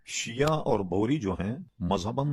شیعہ اور بوری جو ہیں مذہباً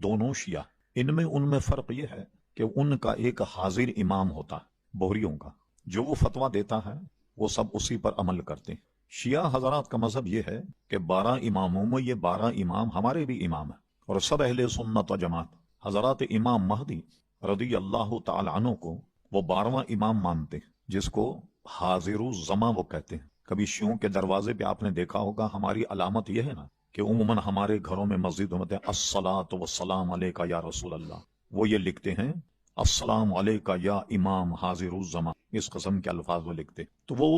دونوں شیعہ، ان میں فرق یہ ہے کہ ان کا ایک حاضر امام ہوتا ہے، بوریوں کا جو وہ فتویٰ دیتا ہے وہ سب اسی پر عمل کرتے ہیں۔ شیعہ حضرات کا مذہب یہ ہے کہ 12 اماموں میں یہ 12 امام ہمارے بھی امام ہیں، اور سب اہل سنت و جماعت حضرات امام مہدی رضی اللہ تعالی عنہ کو وہ 12واں امام مانتے ہیں، جس کو حاضر الزماں وہ کہتے ہیں۔ کبھی شیعوں کے دروازے پہ آپ نے دیکھا ہوگا، ہماری علامت یہ ہے نا کہ عموماً ہمارے گھروں میں مسجد میں الصلاۃ والسلام علیکہ یا رسول اللہ، وہ یہ لکھتے ہیں السلام علیکہ یا امام حاضر الزمان، اس قسم کے الفاظ وہ لکھتے، تو وہ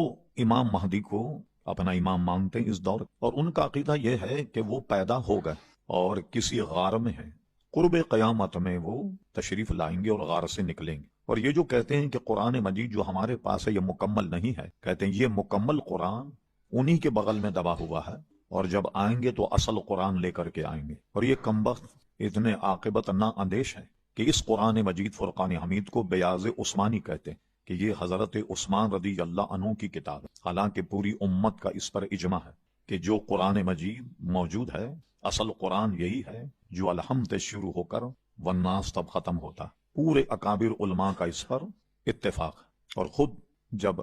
امام مہدی کو اپنا امام مانتے ہیں اس دور، اور ان کا عقیدہ یہ ہے کہ وہ پیدا ہو گئے اور کسی غار میں ہیں، قرب قیامت میں وہ تشریف لائیں گے اور غار سے نکلیں گے۔ اور یہ جو کہتے ہیں کہ قرآن مجید جو ہمارے پاس ہے یہ مکمل نہیں ہے، کہتے ہیں یہ مکمل قرآن انہی کے بغل میں دبا ہوا ہے، اور جب آئیں گے تو اصل قرآن لے کر کے آئیں گے۔ اور یہ کمبخت اتنے عاقبت نا اندیش ہے کہ اس قرآن مجید فرقان حمید کو بیاض عثمانی کہتے ہیں کہ یہ حضرت عثمان رضی اللہ عنہ کی کتاب ہے، حالانکہ پوری امت کا اس پر اجماع ہے کہ جو قرآن مجید موجود ہے اصل قرآن یہی ہے جو الحمد شروع ہو کر والناس تب ختم ہوتا۔ پورے اکابر علماء کا اس پر اتفاق ہے، اور خود جب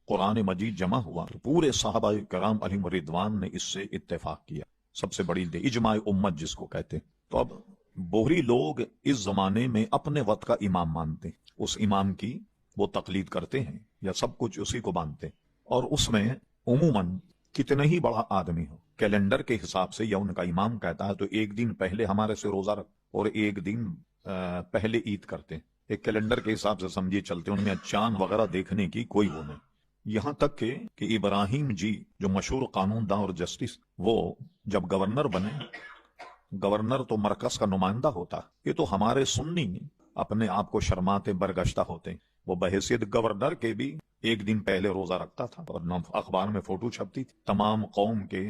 قرآن مجید جمع ہوا تو پورے صحابہ کرام علیہم رضوان نے اس سے اتفاق کیا، سب سے بڑی اجماع امت جس کو کہتے ہیں۔ تو اب بوہری لوگ اس زمانے میں اپنے وقت کا امام مانتے ہیں، اس امام کی وہ تقلید کرتے ہیں یا سب کچھ اسی کو مانتے ہیں، اور اس میں عموماً کتنے ہی بڑا آدمی ہو کیلنڈر کے حساب سے یا ان کا امام کہتا ہے تو ایک دن پہلے ہمارے سے روزہ رکھ اور ایک دن پہلے عید کرتے ہیں، ایک کیلنڈر کے حساب سے سمجھیے چلتے ہیں، ان میں چاند وغیرہ دیکھنے کی کوئی وہ نہیں۔ یہاں تک کہ ابراہیم جی جو مشہور قانون داں اور جسٹس، وہ جب گورنر بنے، گورنر تو مرکز کا نمائندہ ہوتا، یہ تو ہمارے سنی اپنے آپ کو شرماتے برگشتہ ہوتے، وہ بحیثیت گورنر کے بھی ایک دن پہلے روزہ رکھتا تھا، اور اخبار میں فوٹو چھپتی تھی، تمام قوم کے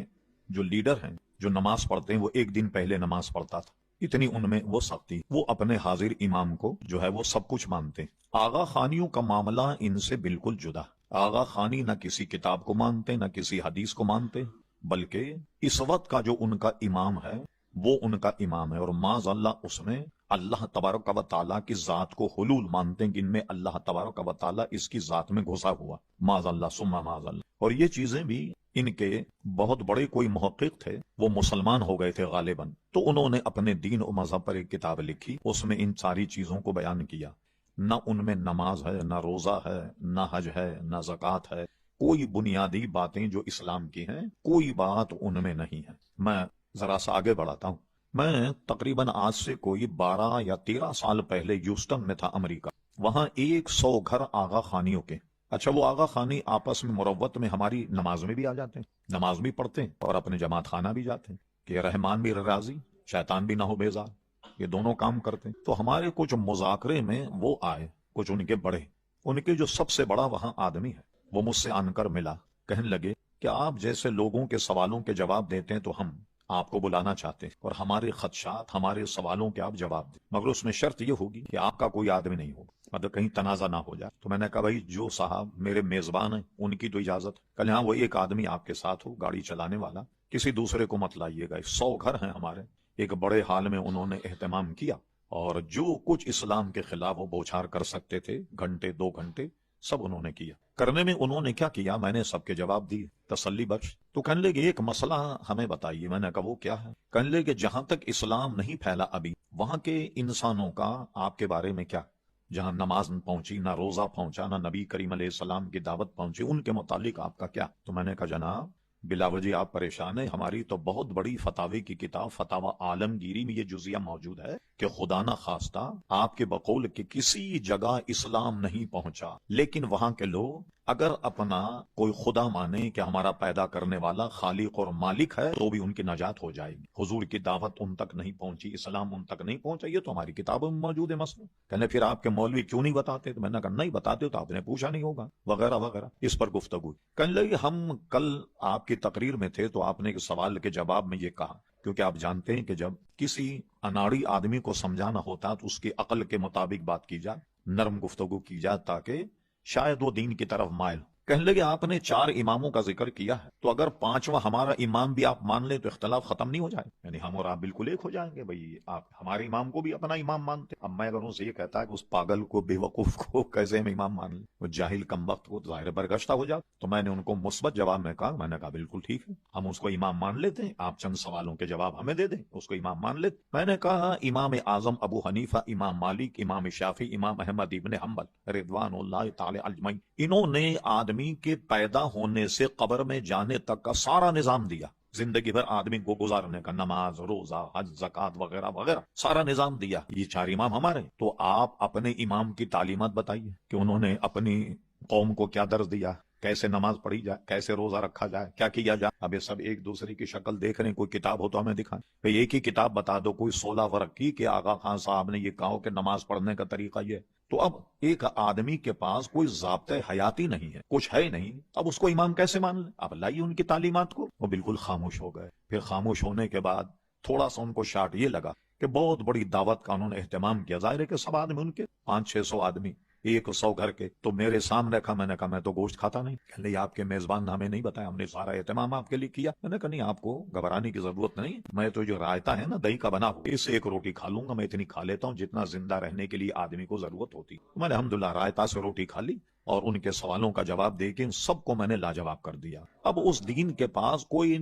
جو لیڈر ہیں جو نماز پڑھتے ہیں وہ ایک دن پہلے نماز پڑھتا تھا، اتنی ان میں وہ سختی، وہ اپنے حاضر امام کو جو ہے وہ سب کچھ مانتے ہیں۔ آغا خانیوں کا معاملہ ان سے بالکل جدا، آغا خانی نہ کسی کتاب کو مانتے نہ کسی حدیث کو مانتے، بلکہ اس وقت کا جو ان کا امام ہے وہ ان کا امام ہے، اور معاذ اللہ اس میں اللہ تبارک و تعالیٰ کی ذات کو حلول مانتے ہیں کہ ان میں اللہ تبارک و تعالیٰ اس کی ذات میں گھسا ہوا، معاذ اللہ ثم معاذ اللہ۔ اور یہ چیزیں بھی ان کے بہت بڑے کوئی محقق تھے، وہ مسلمان ہو گئے تھے غالباً، تو انہوں نے اپنے دین و مذہب پر ایک کتاب لکھی، اس میں ان ساری چیزوں کو بیان کیا، نہ ان میں نماز ہے، نہ روزہ ہے، نہ حج ہے، نہ زکوٰۃ ہے، کوئی بنیادی باتیں جو اسلام کی ہیں کوئی بات ان میں نہیں ہے۔ میں ذرا سا آگے بڑھاتا ہوں، میں تقریباً آج سے کوئی 12 یا 13 سال پہلے ہیوسٹن میں تھا امریکہ، وہاں 100 گھر آغا خانیوں کے، اچھا وہ آغا خانی آپس میں مروت میں ہماری نماز میں بھی آ جاتے ہیں، نماز بھی پڑھتے ہیں اور اپنے جماعت خانہ بھی جاتے ہیں کہ رحمان بھی راضی شیطان بھی نہ ہو بیزار، یہ دونوں کام کرتے ہیں۔ تو ہمارے کچھ مذاکرے میں وہ آئے، کچھ ان کے بڑے، ان کے جو سب سے بڑا وہاں آدمی ہے وہ مجھ سے آن کر ملا، کہنے لگے کہ آپ جیسے لوگوں کے سوالوں کے جواب دیتے ہیں تو ہم آپ کو بلانا چاہتے ہیں اور ہمارے خدشات ہمارے سوالوں کے آپ جواب دیں، مگر اس میں شرط یہ ہوگی کہ آپ کا کوئی آدمی نہیں ہوگا، مطلب کہیں تنازع نہ ہو جائے۔ تو میں نے کہا بھائی جو صاحب میرے میزبان ہیں ان کی تو اجازت، کل ہاں وہ ایک آدمی آپ کے ساتھ ہو گاڑی چلانے والا، کسی دوسرے کو مت لائیے گا، 100 گھر ہیں ہمارے، ایک بڑے حال میں انہوں نے اہتمام کیا، اور جو کچھ اسلام کے خلاف وہ بوچھار کر سکتے تھے گھنٹے 2 گھنٹے سب انہوں نے کیا، کرنے میں انہوں نے کیا کیا میں نے سب کے جواب دیے تسلی بخش۔ تو کہنے لگے ایک مسئلہ ہمیں بتائیے، میں نے کہا وہ کیا ہے؟ کہنے لگے جہاں تک اسلام نہیں پھیلا ابھی وہاں کے انسانوں کا آپ کے بارے میں کیا، جہاں نماز نہ پہنچی، نہ روزہ پہنچا، نہ نبی کریم علیہ السلام کی دعوت پہنچی، ان کے متعلق آپ کا کیا؟ تو میں نے کہا جناب بلا وجہ آپ پریشان ہیں، ہماری تو بہت بڑی فتاوی کی کتاب فتاوی عالمگیری میں یہ جزیہ موجود ہے کہ خدا نہ خواستہ آپ کے بقول کہ کسی جگہ اسلام نہیں پہنچا، لیکن وہاں کے لوگ اگر اپنا کوئی خدا مانے کہ ہمارا پیدا کرنے والا خالق اور مالک ہے تو بھی ان کی نجات ہو جائے گی، حضور کی دعوت ان تک نہیں پہنچی، اسلام ان تک نہیں پہنچا، یہ تو ہماری کتابوں میں موجود ہے مسئلہ۔ کہنے پھر آپ کے مولوی کیوں نہیں بتاتے؟ تو میں نے کہا نہیں بتاتے تو آپ نے پوچھا نہیں ہوگا وغیرہ وغیرہ، اس پر گفتگو۔ کہنے لگے ہم کل آپ کی تقریر میں تھے تو آپ نے ایک سوال کے جواب میں یہ کہا، کیونکہ آپ جانتے ہیں کہ جب کسی اناڑی آدمی کو سمجھانا ہوتا تو اس کی عقل کے مطابق بات کی جائے، نرم گفتگو کی جائے تاکہ شاید وہ دین کی طرف مائل۔ کہنے لگے آپ نے 4 اماموں کا ذکر کیا ہے، تو اگر 5واں ہمارا امام بھی آپ مان لیں تو اختلاف ختم نہیں ہو جائے؟ یعنی ہم اور آپ بالکل ایک ہو جائیں گے، بھئی آپ ہمارے امام کو بھی اپنا امام مانتے۔ اب میں اگر ان سے یہ کہتا ہے کہ اس پاگل کو، بے وقوف کو کیسے ہم امام مان لیں، وہ جاہل کم وقت کو ظاہر برگشتہ ہو جاتا، تو میں نے ان کو مثبت جواب میں کہا بالکل ٹھیک ہے، ہم اس کو امام مان لیتے ہیں، آپ چند سوالوں کے جواب ہمیں دے دیں، اس کو امام مان لیتے۔ میں نے کہا امام اعظم ابو حنیفہ، امام مالک، امام شافعی، امام احمد ابن حنبل رضوان اللہ تعالی اجمعین، انہوں نے آدمی کے پیدا ہونے سے قبر میں جانے تک کا سارا نظام دیا، زندگی بھر آدمی کو گزارنے کا، نماز، روزہ، حج، زکات وغیرہ وغیرہ سارا نظام دیا۔ یہ 4 امام ہمارے، تو آپ اپنے امام کی تعلیمات بتائیے کہ انہوں نے اپنی قوم کو کیا درس دیا، کیسے نماز پڑھی جائے، کیسے روزہ رکھا جائے، کیا کیا جائے۔ اب یہ سب ایک دوسرے کی شکل دیکھ رہے ہیں، کوئی کتاب ہو تو ہمیں دکھائیں، کہ ایک ہی کتاب بتا دو، کوئی 16 ورق کی کہ آغا خان صاحب نے یہ کہا کہ نماز پڑھنے کا طریقہ یہ۔ تو اب ایک آدمی کے پاس کوئی ضابطۂ حیاتی نہیں ہے، کچھ ہے نہیں، اب اس کو امام کیسے مان لیں؟ اب لائیے ان کی تعلیمات کو۔ وہ بالکل خاموش ہو گئے۔ پھر خاموش ہونے کے بعد تھوڑا سا ان کو شاٹ یہ لگا کہ بہت بڑی دعوت کا انہوں نے اہتمام کیا، ظاہر ہے کہ سب آدمی ان کے 500-600 آدمی، 100 گھر کے، تو میرے سامنے رکھا۔ میں نے کہا میں تو گوشت کھاتا نہیں۔ کہ نہیں، آپ کے میزبان نے ہمیں نہیں بتایا، ہم نے سارا اہتمام آپ کے لیے کیا۔ میں نے کہا نہیں، آپ کو گھبرانے کی ضرورت نہیں، میں تو جو رائتا ہے نا دہی کا بنا ہوا، اس سے 1 روٹی کھا لوں گا، میں اتنی کھا لیتا ہوں جتنا زندہ رہنے کے لیے آدمی کو ضرورت ہوتی۔ میں نے الحمدللہ رائتا سے روٹی کھا لی، اور ان کے سوالوں کا جواب دے کے ان سب کو میں نے لاجواب کر دیا۔ اب اس دین کے پاس کوئی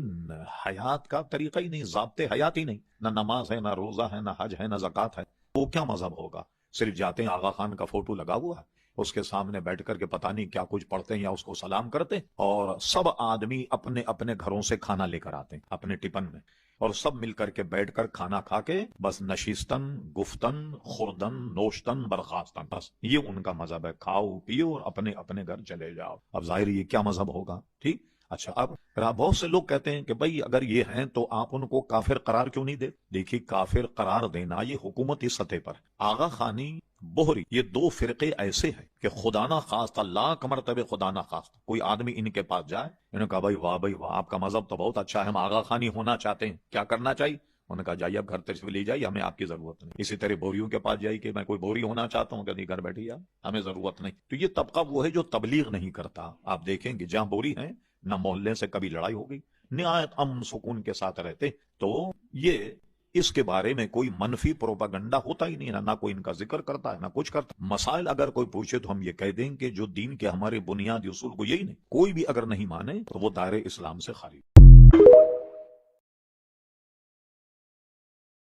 حیات کا طریقہ ہی نہیں، ضابطے حیات ہی نہیں، نہ نماز ہے، نہ روزہ ہے، نہ حج ہے، نہ زکات ہے، وہ کیا مذہب ہوگا؟ صرف جاتے ہیں، آغا خان کا فوٹو لگا ہوا ہے، اس کے سامنے بیٹھ کر کے پتہ نہیں کیا کچھ پڑھتے ہیں یا اس کو سلام کرتے ہیں، اور سب آدمی اپنے اپنے گھروں سے کھانا لے کر آتے ہیں اپنے ٹفن میں، اور سب مل کر کے بیٹھ کر کھانا کھا کے بس نشیستن، گفتن، خوردن، نوشتن، برخاستن، بس یہ ان کا مذہب ہے، کھاؤ پیو اور اپنے اپنے گھر چلے جاؤ۔ اب ظاہر یہ کیا مذہب ہوگا؟ ٹھیک، اچھا، اب بہت سے لوگ کہتے ہیں کہ بھئی اگر یہ ہیں تو آپ ان کو کافر قرار کیوں نہیں دے؟ دیکھیے، کافر قرار دینا یہ حکومتی سطح پر، آغا خانی، بہری، یہ 2 فرقے ایسے ہیں کہ خدا نہ خواستہ، لاکھ مرتبہ خدا نہ خواستہ کوئی آدمی ان کے پاس جائے، انہوں نے کہا بھائی واہ، آپ کا مذہب تو بہت اچھا ہے، ہم آغا خانی ہونا چاہتے ہیں، کیا کرنا چاہیے؟ انہوں نے کہا جائیے، اب گھر تشریف لے جائیے، ہمیں آپ کی ضرورت نہیں۔ اسی طرح بوریوں کے پاس جائیے کہ میں کوئی بوری ہونا چاہتا ہوں، کہ نہیں، گھر بیٹھیے، ہمیں ضرورت نہیں۔ تو یہ طبقہ وہ ہے جو تبلیغ نہیں کرتا۔ آپ دیکھیں گے جہاں بوری ہیں، نہ محلے سے کبھی لڑائی ہوگی، نہایت امن سکون کے ساتھ رہتے، تو یہ اس کے بارے میں کوئی منفی پروپاگنڈا ہوتا ہی نہیں، نہ کوئی ان کا ذکر کرتا ہے، نہ کچھ کرتا۔ مسائل اگر کوئی پوچھے تو ہم یہ کہہ دیں کہ جو دین کے ہمارے بنیادی اصول کو یہی نہیں، کوئی بھی اگر نہیں مانے تو وہ دائرے اسلام سے خارج۔